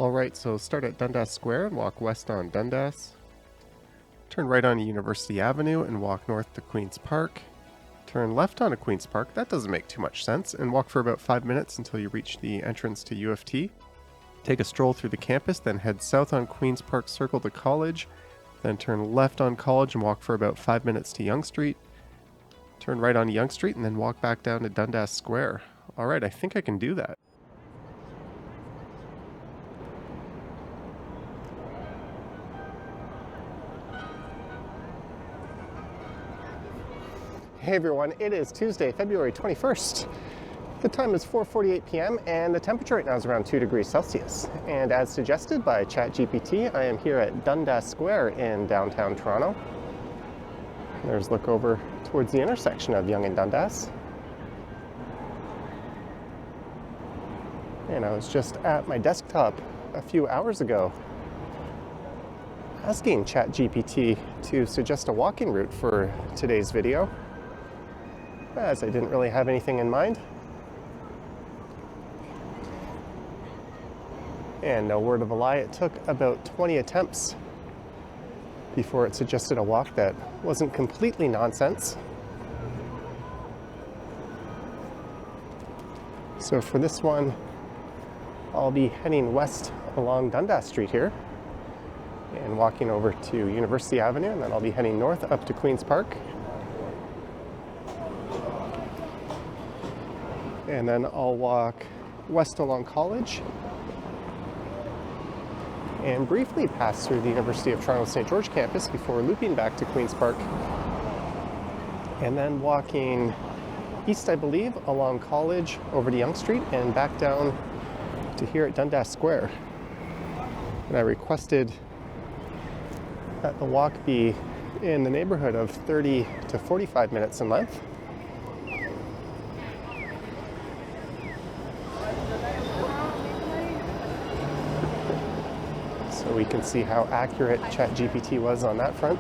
Alright, so start at Dundas Square and walk west on Dundas. Turn right onto University Avenue and walk north to Queen's Park. Turn left onto Queen's Park, that doesn't make too much sense, and walk for about 5 minutes until you reach the entrance to U of T. Take a stroll through the campus, then head south on Queen's Park Circle to College. Then turn left on College and walk for about 5 minutes to Yonge Street. Turn right onto Yonge Street and then walk back down to Dundas Square. Alright, I think I can do that. Hey everyone, it is Tuesday, February 21st. The time is 4:48 p.m. and the temperature right now is around 2 degrees Celsius. And as suggested by ChatGPT, I am here at Dundas Square in downtown Toronto. There's a look over towards the intersection of Yonge and Dundas. And I was just at my desktop a few hours ago asking ChatGPT to suggest a walking route for today's video, as I didn't really have anything in mind. And no word of a lie, it took about 20 attempts before it suggested a walk that wasn't completely nonsense. So for this one, I'll be heading west along Dundas Street here and walking over to University Avenue, and then I'll be heading north up to Queen's Park. And then I'll walk west along College and briefly pass through the University of Toronto St. George campus before looping back to Queen's Park. And then walking east, I believe, along College over to Yonge Street and back down to here at Dundas Square. And I requested that the walk be in the neighborhood of 30 to 45 minutes in length. So we can see how accurate ChatGPT was on that front.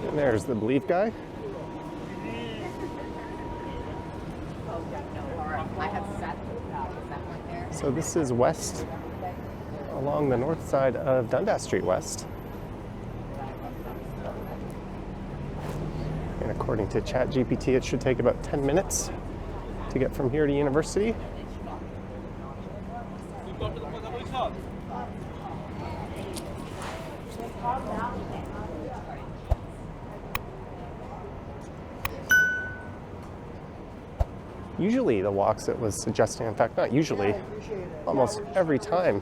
And there's the Believe guy. So this is west along the north side of Dundas Street West. And according to ChatGPT, it should take about 10 minutes to get from here to University. Usually the walks it was suggesting, in fact not usually, almost every time,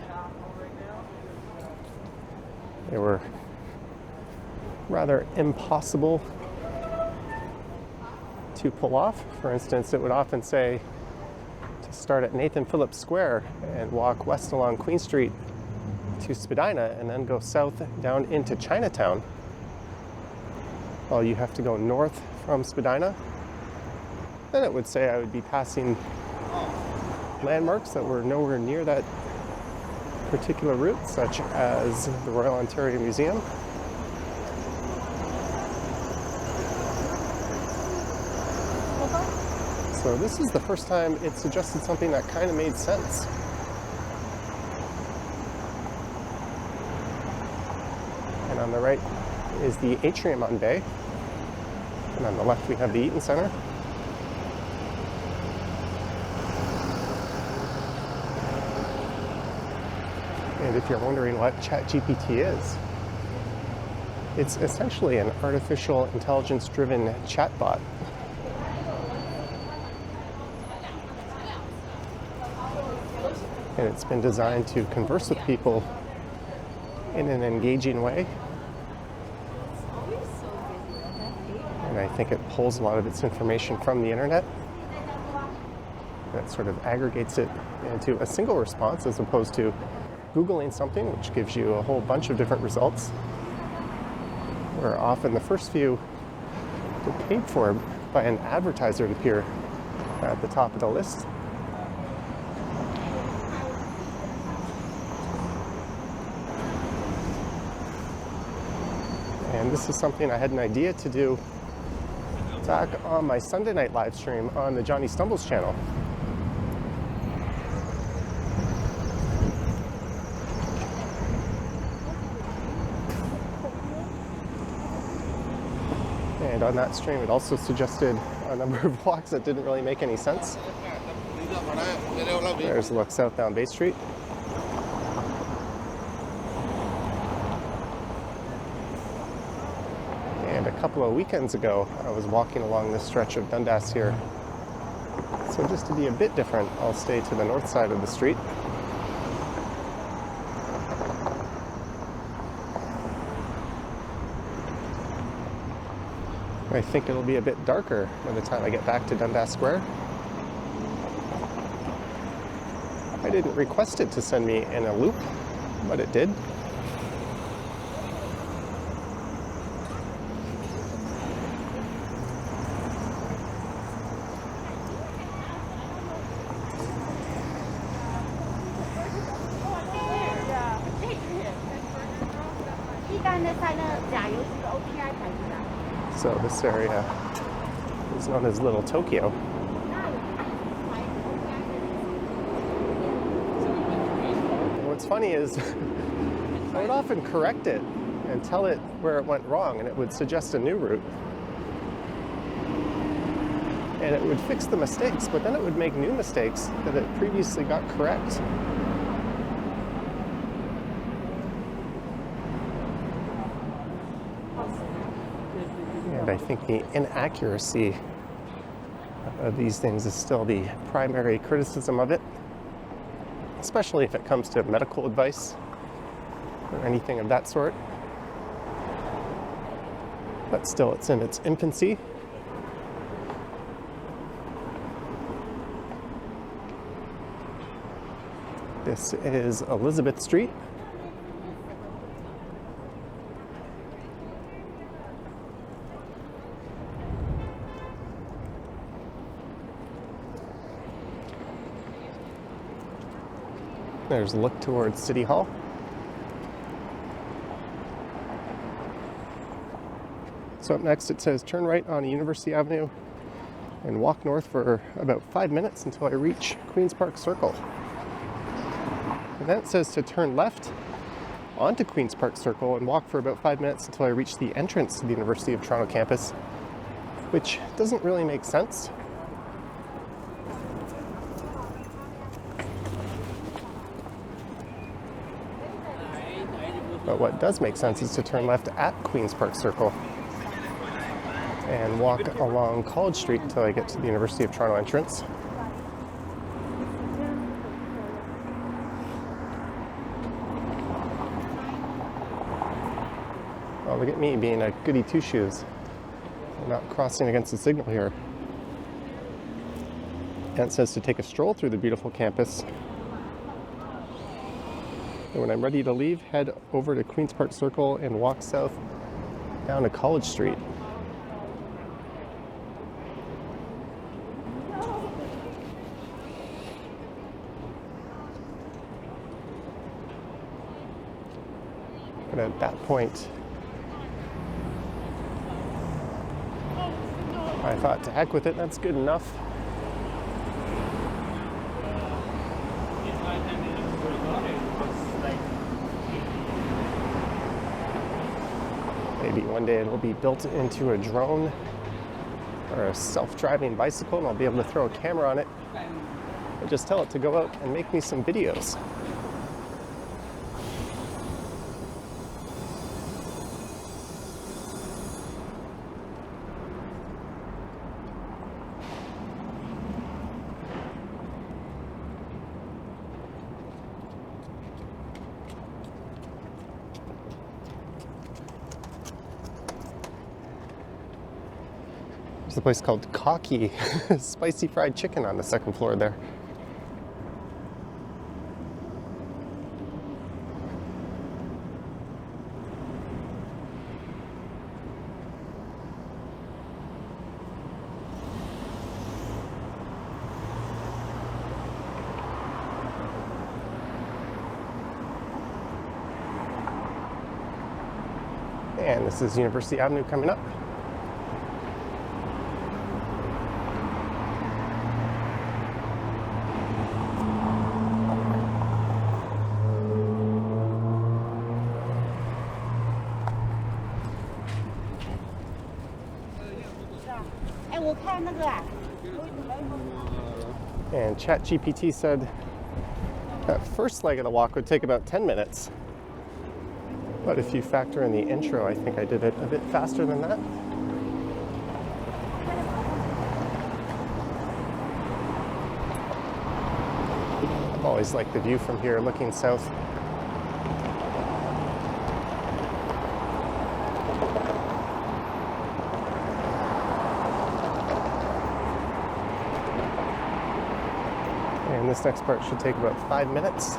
they were rather impossible to pull off. For instance, it would often say to start at Nathan Phillips Square and walk west along Queen Street to Spadina and then go south down into Chinatown. Well, you have to go north from Spadina. Then it would say I would be passing landmarks that were nowhere near that particular route, such as the Royal Ontario Museum. So this is the first time it suggested something that kind of made sense. And on the right is the atrium on Bay. And on the left we have the Eaton Centre. And if you're wondering what ChatGPT is, it's essentially an artificial intelligence-driven chatbot. And it's been designed to converse with people in an engaging way. And I think it pulls a lot of its information from the internet. That sort of aggregates it into a single response as opposed to Googling something, which gives you a whole bunch of different results, where often the first few get paid for by an advertiser to appear at the top of the list. And this is something I had an idea to do back on my Sunday night live stream on the Johnny Stumbles channel. And on that stream, it also suggested a number of walks that didn't really make any sense. There's a look south down Bay Street. And a couple of weekends ago, I was walking along this stretch of Dundas here. So just to be a bit different, I'll stay to the north side of the street. I think it'll be a bit darker by the time I get back to Dundas Square. I didn't request it to send me in a loop, but it did. So this area is known as Little Tokyo. What's funny is I would often correct it and tell it where it went wrong, and it would suggest a new route. And it would fix the mistakes, but then it would make new mistakes that it previously got correct. And I think the inaccuracy of these things is still the primary criticism of it, especially if it comes to medical advice or anything of that sort. But still, it's in its infancy. This is Elizabeth Street. There's a look towards City Hall. So up next it says turn right on University Avenue and walk north for about 5 minutes until I reach Queen's Park Circle. And then it says to turn left onto Queen's Park Circle and walk for about 5 minutes until I reach the entrance to the University of Toronto campus, which doesn't really make sense. But what does make sense is to turn left at Queen's Park Circle and walk along College Street until I get to the University of Toronto entrance. Oh, look at me being a goody two-shoes. I'm not crossing against the signal here. And it says to take a stroll through the beautiful campus. And when I'm ready to leave, head over to Queen's Park Circle and walk south down to College Street. But at that point, I thought, to heck with it, that's good enough. Maybe one day it'll be built into a drone or a self-driving bicycle, and I'll be able to throw a camera on it and just tell it to go out and make me some videos. There's a place called Cocky Spicy Fried Chicken on the second floor there. And this is University Avenue coming up. And ChatGPT said that first leg of the walk would take about 10 minutes. But if you factor in the intro, I think I did it a bit faster than that. I've always liked the view from here looking south. And this next part should take about 5 minutes.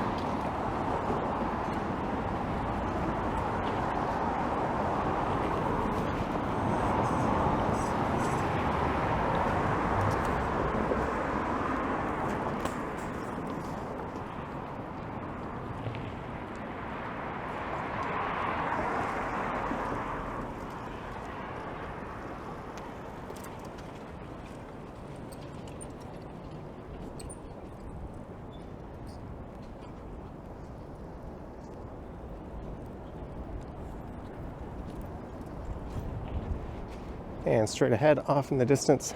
And straight ahead, off in the distance,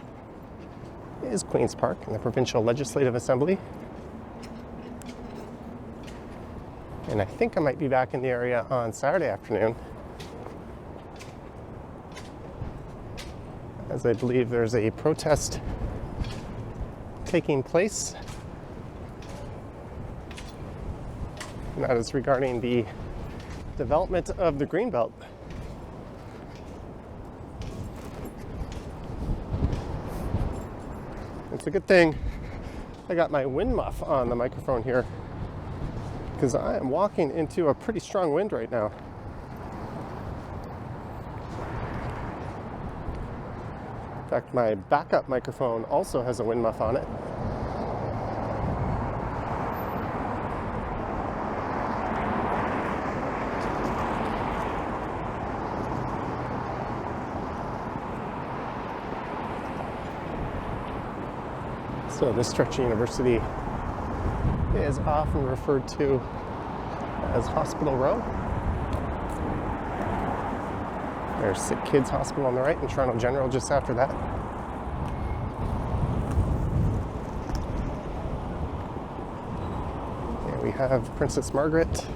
is Queen's Park and the Provincial Legislative Assembly. And I think I might be back in the area on Saturday afternoon, as I believe there's a protest taking place. And that is regarding the development of the Greenbelt. It's a good thing I got my wind muff on the microphone here, because I am walking into a pretty strong wind right now. In fact, my backup microphone also has a wind muff on it. So this stretch of university is often referred to as Hospital Row. There's Sick Kids Hospital on the right and Toronto General just after that. And we have Princess Margaret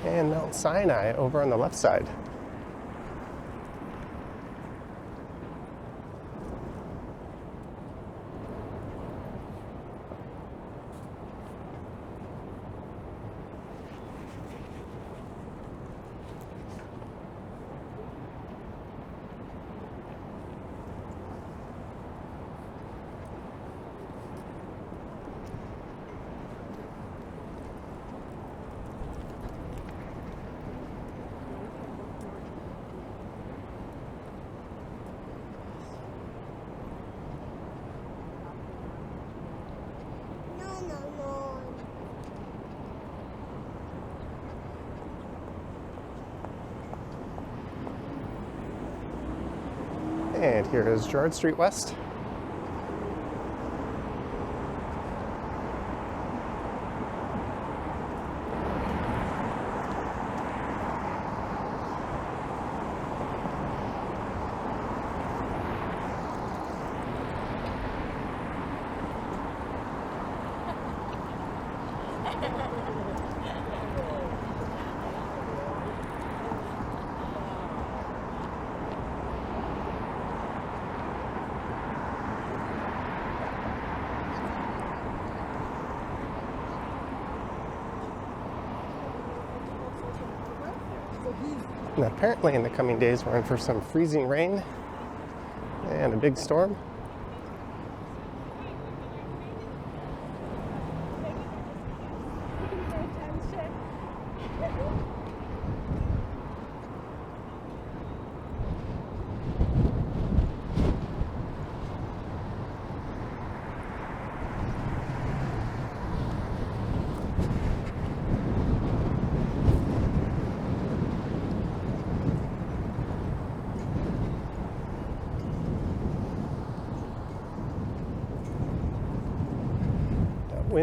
and Mount Sinai over on the left side. And here is Gerrard Street West. And apparently in the coming days we're in for some freezing rain and a big storm.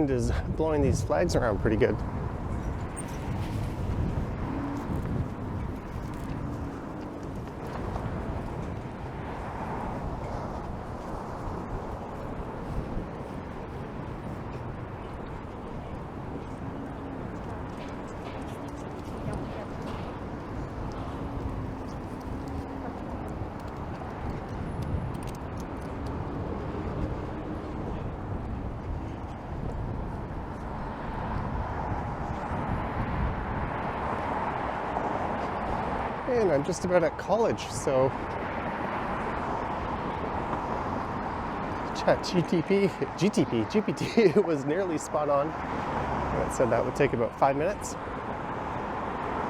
wind is blowing these flags around pretty good. And I'm just about at college, so GPT was nearly spot on. And it said that would take about 5 minutes.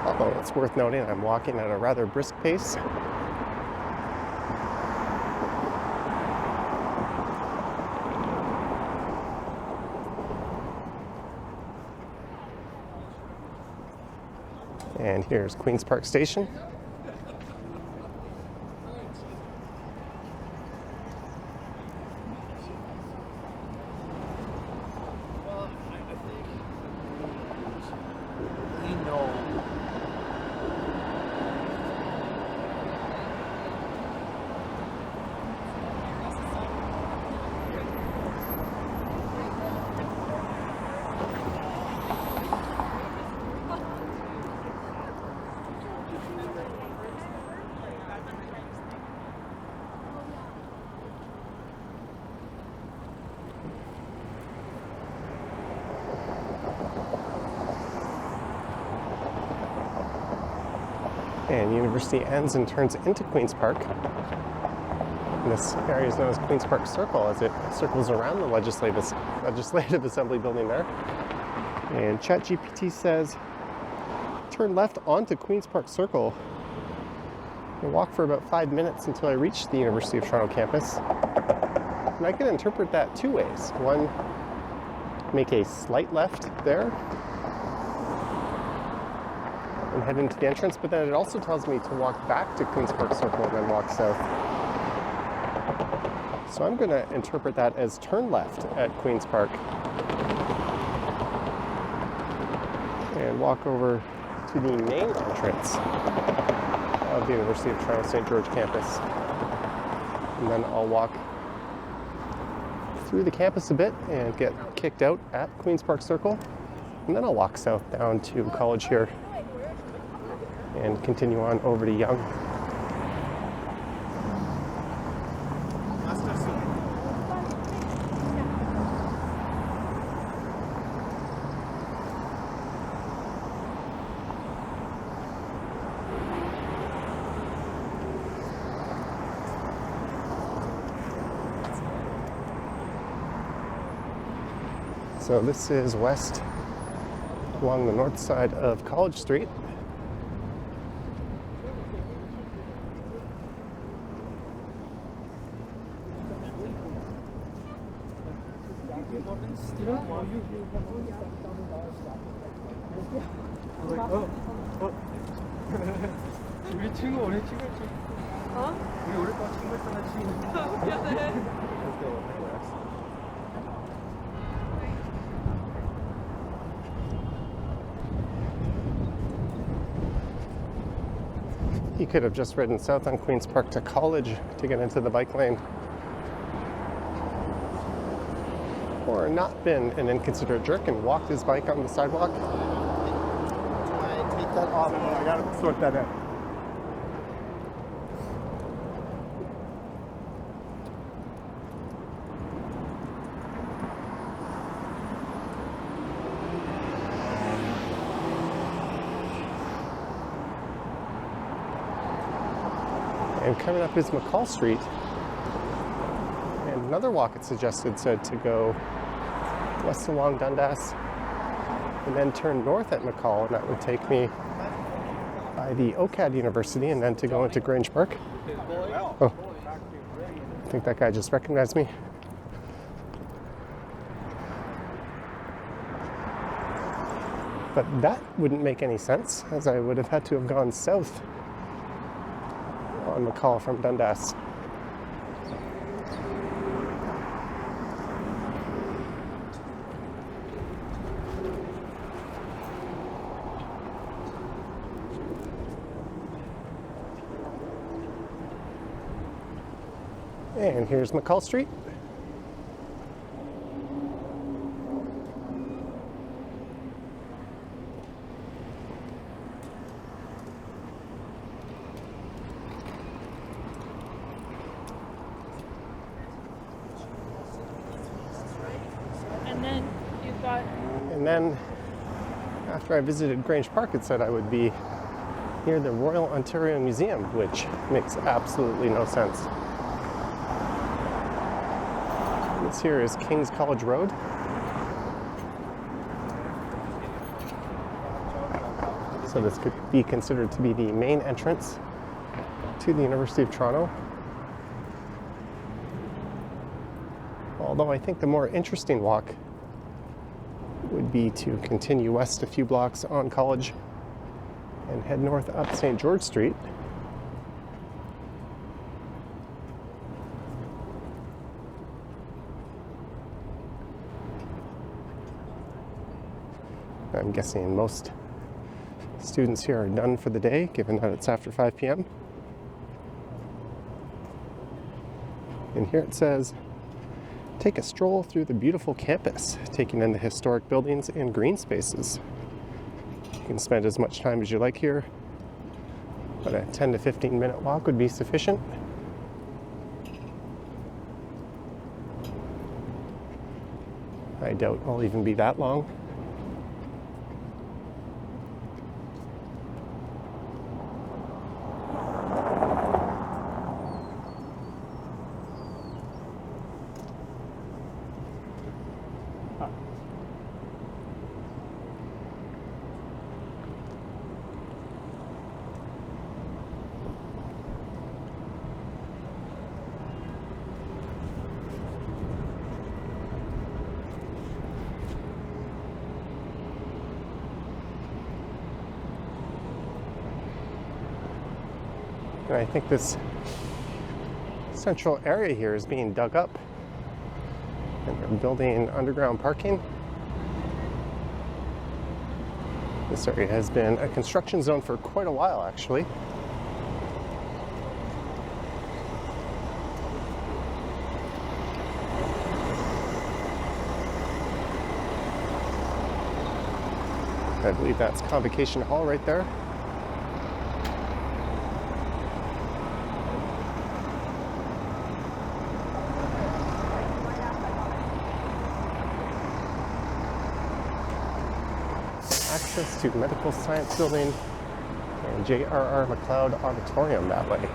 Although it's worth noting I'm walking at a rather brisk pace. And here's Queen's Park Station. And University ends and turns into Queen's Park. And this area is known as Queen's Park Circle as it circles around the Legislative Assembly building there. And ChatGPT says, turn left onto Queen's Park Circle and walk for about 5 minutes until I reach the University of Toronto campus. And I can interpret that two ways. One, make a slight left there and head into the entrance, but then it also tells me to walk back to Queen's Park Circle and then walk south. So I'm going to interpret that as turn left at Queen's Park and walk over to the main entrance of the University of Toronto St. George campus. And then I'll walk through the campus a bit and get kicked out at Queen's Park Circle. And then I'll walk south down to college here and continue on over to Yonge. So this is west along the north side of College Street. 우리 친구 오래 친구였지. 어? 우리 오랫동안 친구였잖아, 친구. 미안해. He could have just ridden south on Queen's Park to College to get into the bike lane. Or not been an inconsiderate jerk and walked his bike on the sidewalk. I take that off. I gotta sort that out. And coming up is McCall Street. And another walk it suggested said to go west along Dundas and then turn north at McCall, and that would take me by the OCAD University and then to go into Grange Park. Oh, I think that guy just recognized me. But that wouldn't make any sense, as I would have had to have gone south on McCall from Dundas. And here's McCall Street. And then after I visited Grange Park, it said I would be near the Royal Ontario Museum, which makes absolutely no sense. This here is King's College Road. So this could be considered to be the main entrance to the University of Toronto. Although I think the more interesting walk would be to continue west a few blocks on College and head north up St. George Street. I'm guessing most students here are done for the day, given that it's after 5 p.m. And here it says, take a stroll through the beautiful campus, taking in the historic buildings and green spaces. You can spend as much time as you like here, but a 10 to 15 minute walk would be sufficient. I doubt I'll even be that long. And I think this central area here is being dug up, and they're building underground parking. This area has been a construction zone for quite a while, actually. I believe that's Convocation Hall right there. Access to Medical Science Building and J.R.R. McLeod Auditorium that way.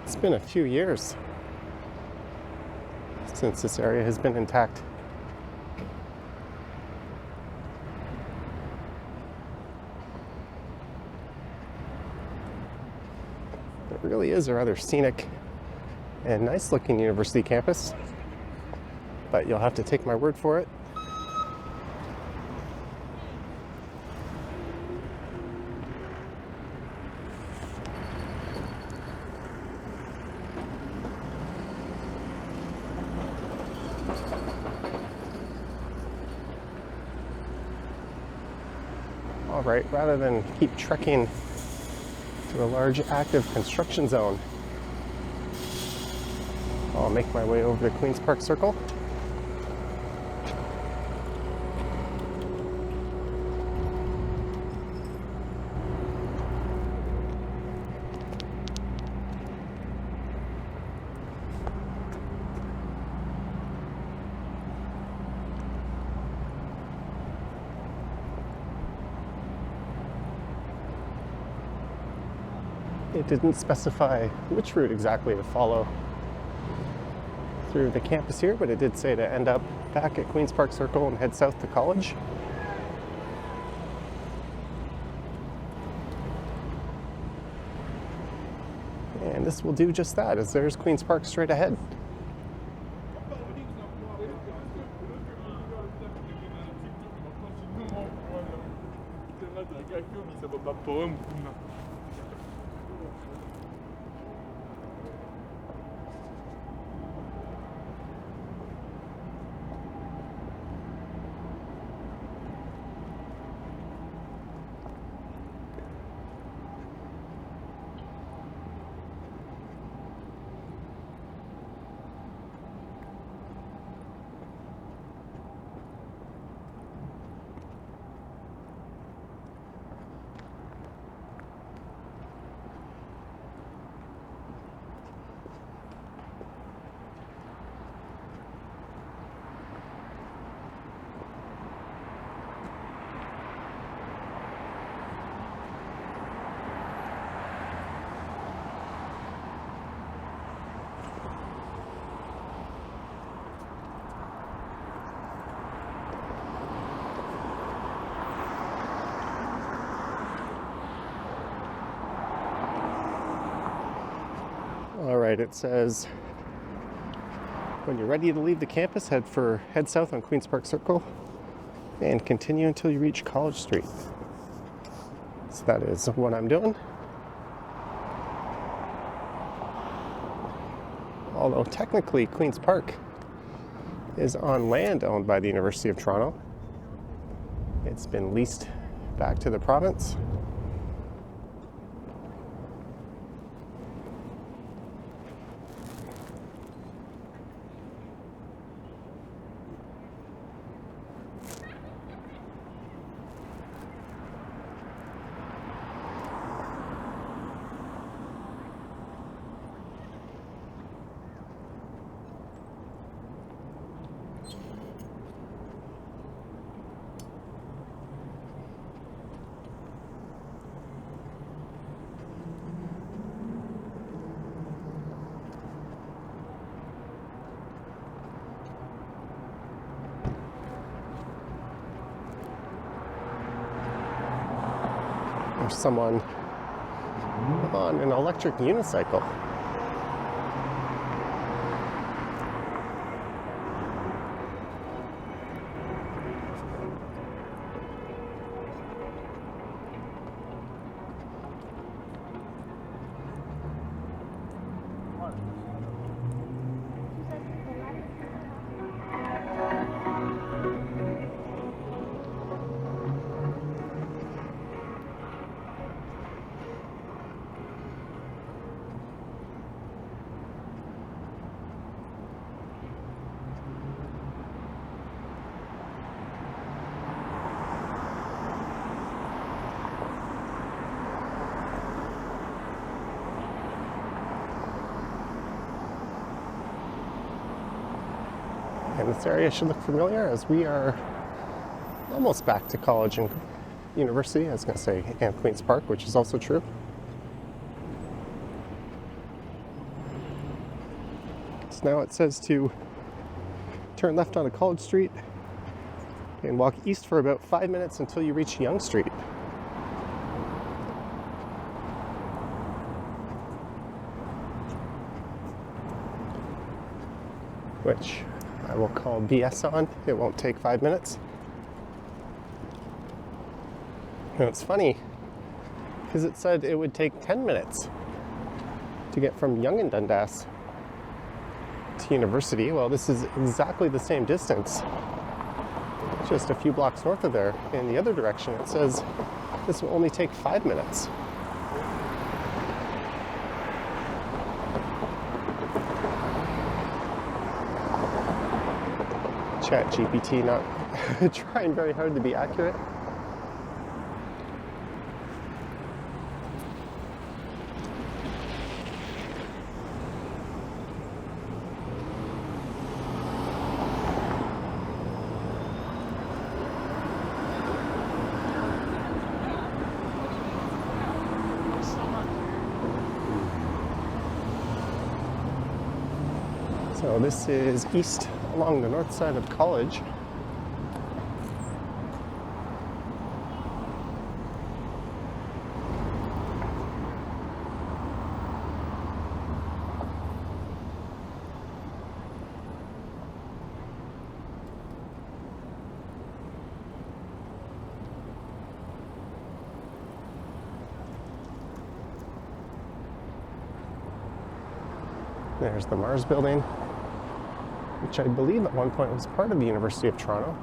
It's been a few years since this area has been intact. It really is a rather scenic and nice looking university campus, but you'll have to take my word for it. All right, rather than keep trekking through a large active construction zone, I'll make my way over to Queen's Park Circle. It didn't specify which route exactly to follow through the campus here, but it did say to end up back at Queen's Park Circle and head south to College. And this will do just that, as there's Queen's Park straight ahead. right, it says, when you're ready to leave the campus, head south on Queen's Park Circle and continue until you reach College Street. So that is what I'm doing. Although technically Queen's Park is on land owned by the University of Toronto. It's been leased back to the province. There's someone on an electric unicycle. And this area should look familiar as we are almost back to college and university. I was going to say, and Queen's Park, which is also true. So now it says to turn left onto College Street and walk east for about 5 minutes until you reach Yonge Street. Which I will call BS on. It won't take 5 minutes. And it's funny because it said it would take 10 minutes to get from Yonge Dundas to university. Well, this is exactly the same distance, just a few blocks north of there. In the other direction, it says this will only take 5 minutes. ChatGPT not trying very hard to be accurate. So this is east along the north side of College. There's the Mars building, which I believe at one point was part of the University of Toronto.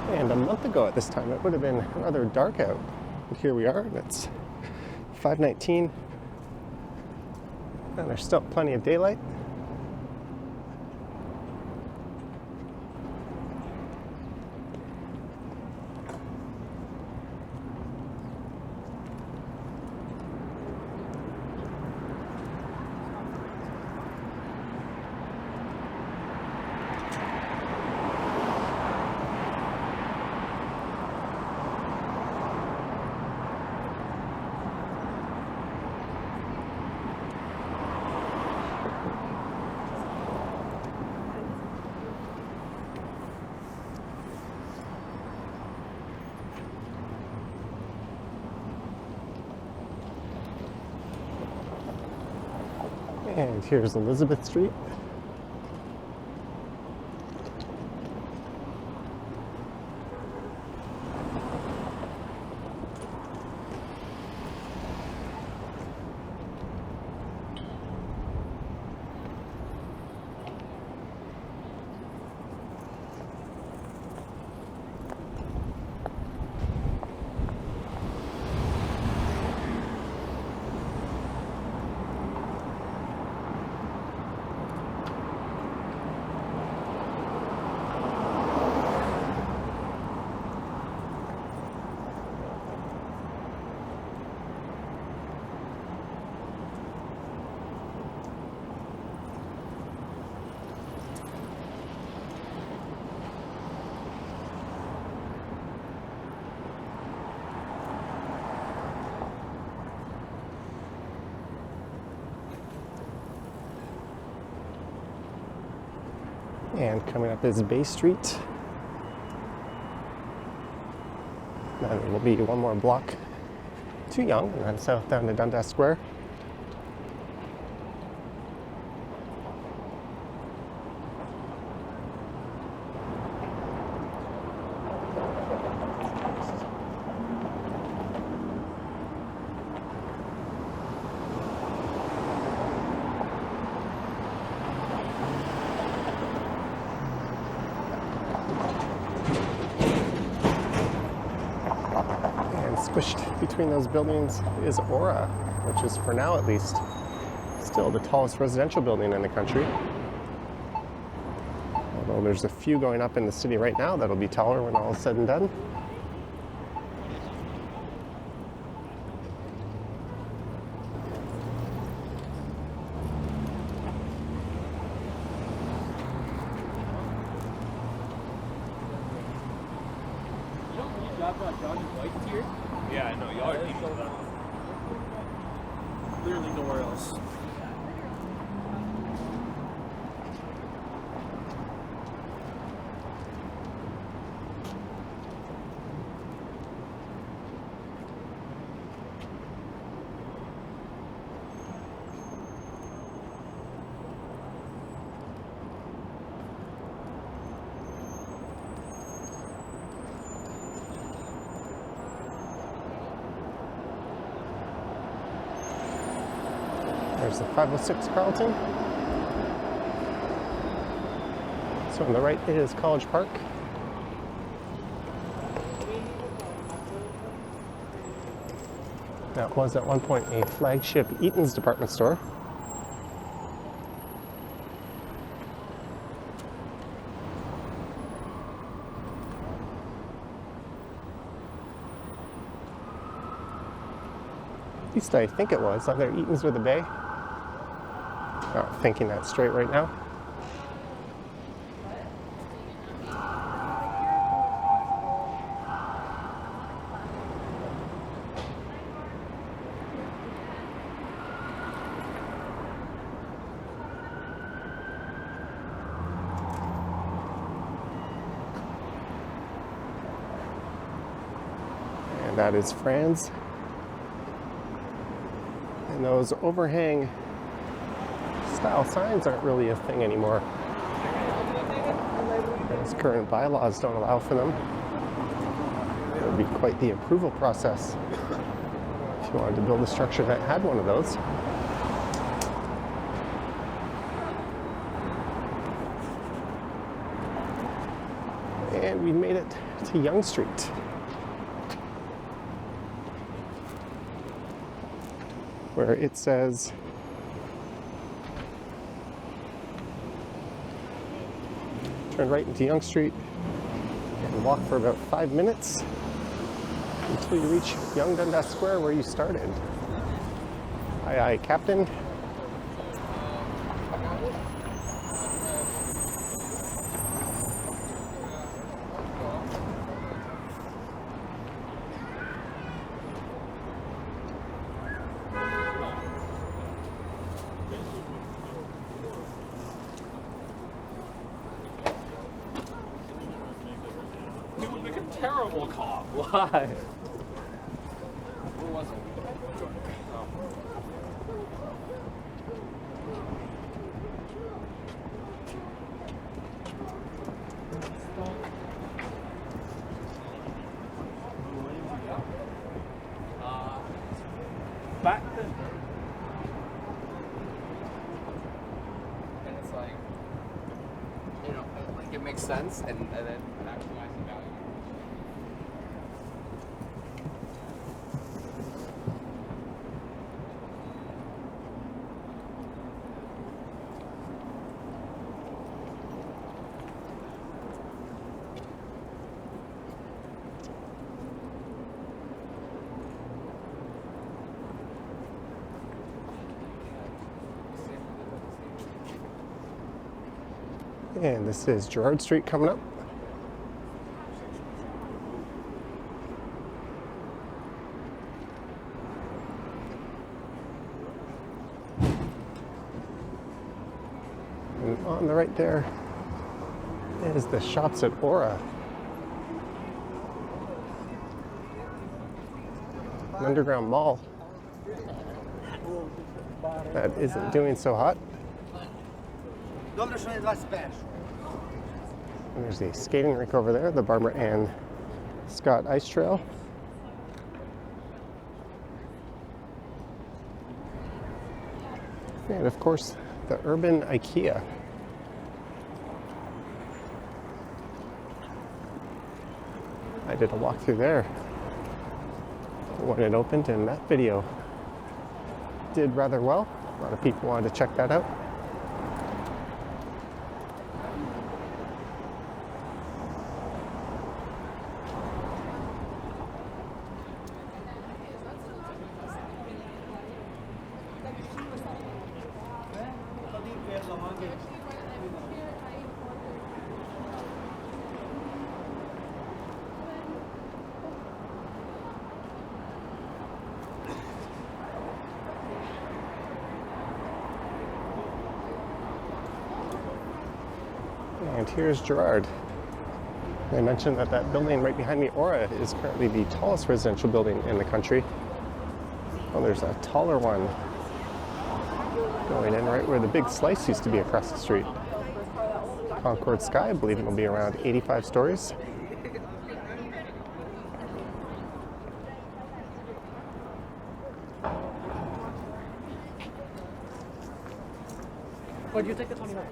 And a month ago at this time, it would have been rather dark out. But here we are, and it's 5:19, and there's still plenty of daylight. And here's Elizabeth Street. And coming up is Bay Street. Then it will be one more block to Yonge, and then south down to Dundas Square. Squished between those buildings is Aura, which is, for now at least, still the tallest residential building in the country. Although there's a few going up in the city right now that'll be taller when all is said and done. Yeah, I know. Y'all are eating that. Literally nowhere else. There's the 506 Carlton. So on the right is College Park. That was at one point a flagship Eaton's department store. At least I think it was. Either Eaton's or the Bay. Not thinking that straight right now. And that is Franz. And those overhang style signs aren't really a thing anymore. As current bylaws don't allow for them. It would be quite the approval process if you wanted to build a structure that had one of those. And we made it to Yonge Street, where it says turn right into Yonge Street and walk for about 5 minutes until you reach Yonge Dundas Square, where you started. Aye, aye, Captain. He would make a terrible cop. Why? Who was it? back. And it's like, you know, like it makes sense, and then maximize the value. And this is Gerrard Street coming up. And on the right there is the shops at Aura. An underground mall that isn't doing so hot. And there's the skating rink over there, the Barbara Ann Scott Ice Trail. And of course, the urban IKEA. I did a walkthrough there when it opened, and that video did rather well. A lot of people wanted to check that out. And here's Gerrard. I mentioned that that building right behind me, Aura, is currently the tallest residential building in the country. Well, there's a taller one going in right where the big Slice used to be across the street. Concord Sky, I believe it will be around 85 stories. Would you take the 29?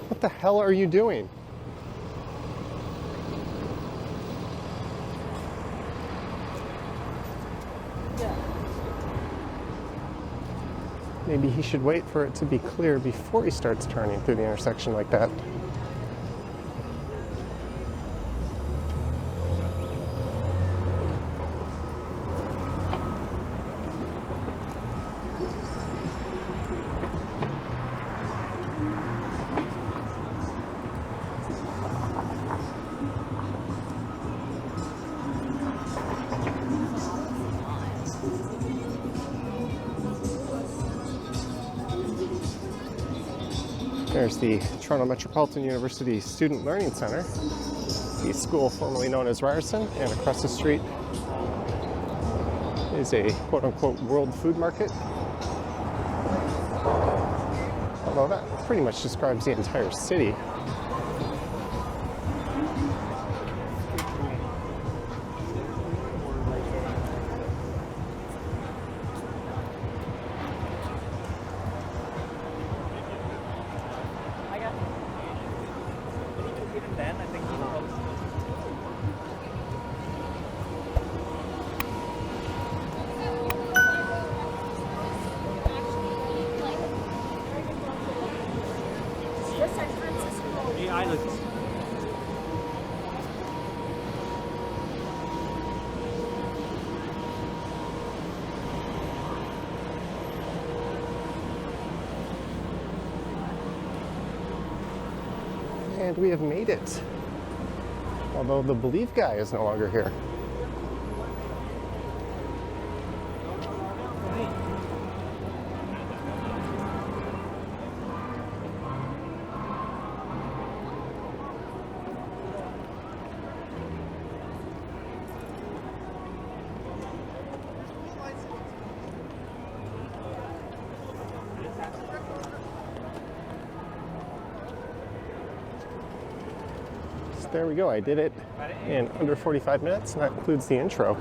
What the hell are you doing? Maybe he should wait for it to be clear before he starts turning through the intersection like that. There's the Toronto Metropolitan University Student Learning Centre, the school formerly known as Ryerson, and across the street is a quote-unquote world food market. How about that? pretty much describes the entire city. And we have made it. Although the Believe guy is no longer here. There we go, I did it in under 45 minutes, and that includes the intro.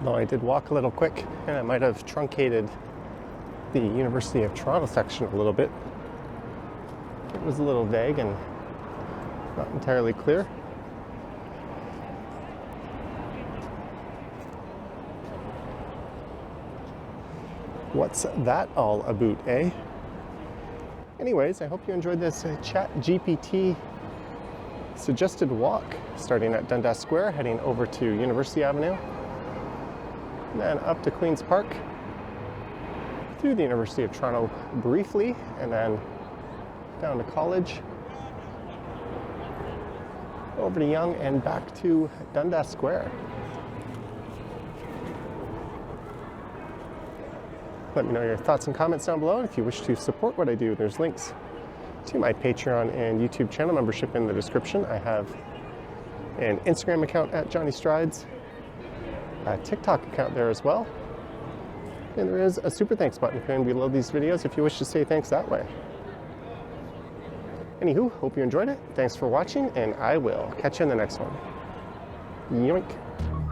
Though I did walk a little quick, and I might have truncated the University of Toronto section a little bit. It was a little vague and not entirely clear. What's that all about, eh? Anyways, I hope you enjoyed this ChatGPT suggested walk, starting at Dundas Square, heading over to University Avenue, and then up to Queen's Park, through the University of Toronto briefly, and then down to College, over to Yonge, and back to Dundas Square. Let me know your thoughts and comments down below. And if you wish to support what I do, there's links to my Patreon and YouTube channel membership in the description. I have an Instagram account at Johnny Strides, a TikTok account there as well. And there is a super thanks button pinned below these videos if you wish to say thanks that way. Anywho, hope you enjoyed it. Thanks for watching, and I will catch you in the next one. Yoink.